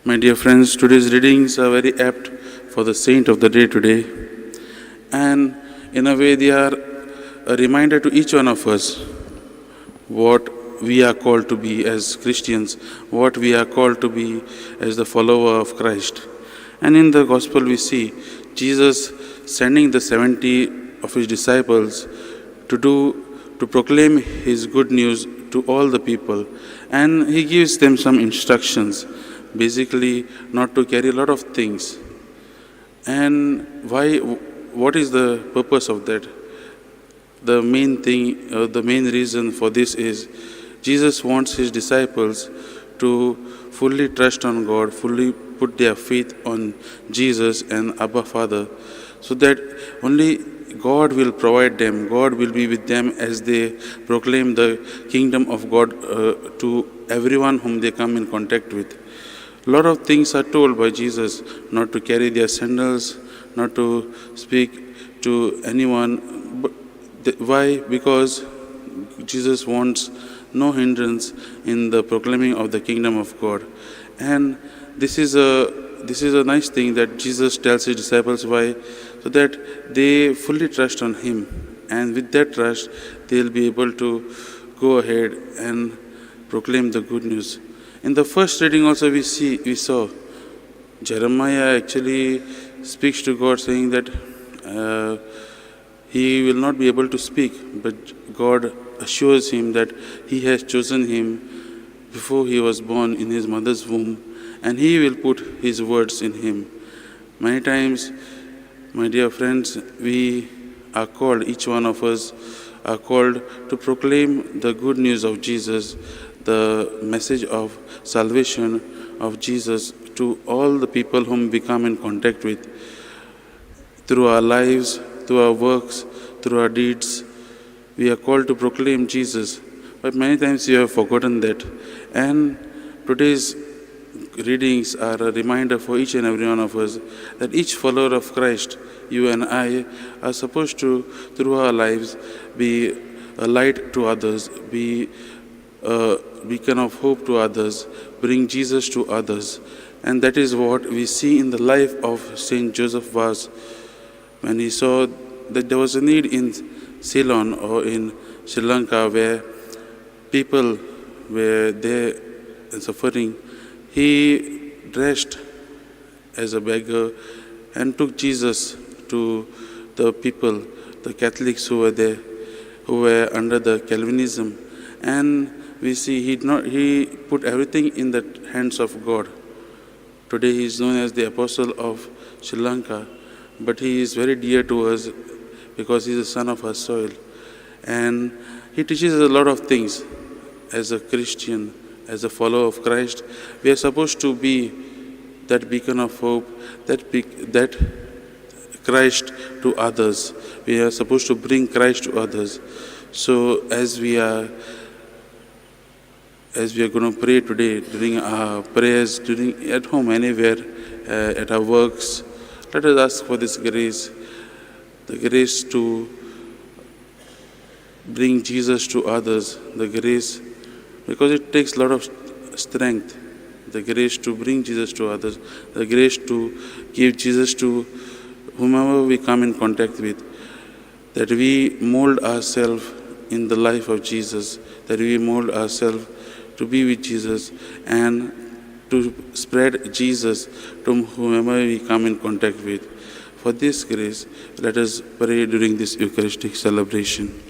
My dear friends, today's readings are very apt for the saint of the day today. And in a way, they are a reminder to each one of us what we are called to be as Christians, what we are called to be as the follower of Christ. And in the Gospel, we see Jesus sending the 70 of his disciples to proclaim his good news to all the people. And he gives them some instructions. Basically, not to carry a lot of things. And what is the purpose of that? The main thing, the main reason for this is Jesus wants his disciples to fully trust on God, fully put their faith on Jesus and Abba Father, so that only God will provide them, God will be with them as they proclaim the kingdom of God to everyone whom they come in contact with. A lot of things are told by Jesus, not to carry their sandals, not to speak to anyone. But why? Because Jesus wants no hindrance in the proclaiming of the kingdom of God. And this is a nice thing that Jesus tells his disciples. Why? So that they fully trust on him. And with that trust, they'll be able to go ahead and proclaim the good news. In the first reading also we saw Jeremiah actually speaks to God saying that he will not be able to speak, but God assures him that he has chosen him before he was born in his mother's womb, and he will put his words in him. Many times, my dear friends, we are called, each one of us are called to proclaim the good news of Jesus, the message of salvation of Jesus to all the people whom we come in contact with. Through our lives, through our works, through our deeds, we are called to proclaim Jesus. But many times we have forgotten that. And today's readings are a reminder for each and every one of us that each follower of Christ, you and I, are supposed to, through our lives, be a light to others, be a beacon of hope to others, bring Jesus to others. And that is what we see in the life of Saint Joseph Vaz, when he saw that there was a need in Ceylon or in Sri Lanka where people were there and suffering. He dressed as a beggar and took Jesus to the people, the Catholics who were there, who were under the Calvinism. And we see he put everything in the hands of God. Today he is known as the Apostle of Sri Lanka, but he is very dear to us because he is a son of our soil. And he teaches us a lot of things. As a Christian, as a follower of Christ, we are supposed to be that beacon of hope, that Christ to others. We are supposed to bring Christ to others. So as we are going to pray today, during our prayers, at home, anywhere, at our works, let us ask for this grace, the grace to bring Jesus to others, the grace, because it takes a lot of strength, the grace to bring Jesus to others, the grace to give Jesus to whomever we come in contact with, that we mold ourselves in the life of Jesus, that we mold ourselves to be with Jesus and to spread Jesus to whomever we come in contact with. For this grace, let us pray during this Eucharistic celebration.